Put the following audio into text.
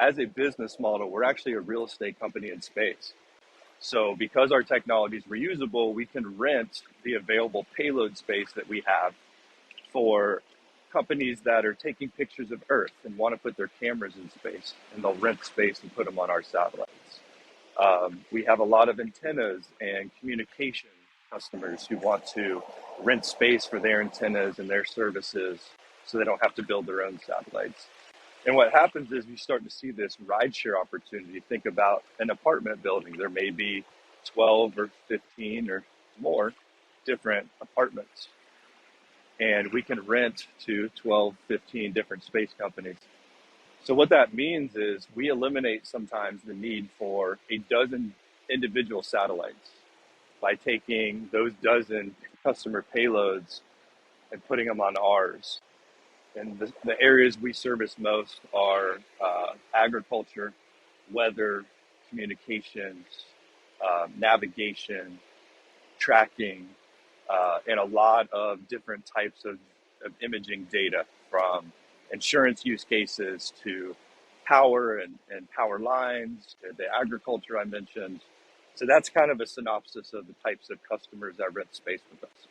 as a business model, we're actually a real estate company in space. So because our technology is reusable, we can rent the available payload space that we have for companies that are taking pictures of Earth and want to put their cameras in space, and they'll rent space and put them on our satellites. We have a lot of antennas and communication customers who want to rent space for their antennas and their services so they don't have to build their own satellites. And what happens is you start to see this rideshare opportunity. Think about an apartment building. There may be 12 or 15 or more different apartments, and we can rent to 12, 15 different space companies. So what that means is we eliminate sometimes the need for a dozen individual satellites by taking those dozen customer payloads and putting them on ours. And the areas we service most are agriculture, weather, communications, navigation, tracking, and a lot of different types of imaging data, from insurance use cases to power and power lines, to the agriculture I mentioned. So that's kind of a synopsis of the types of customers that rent space with us.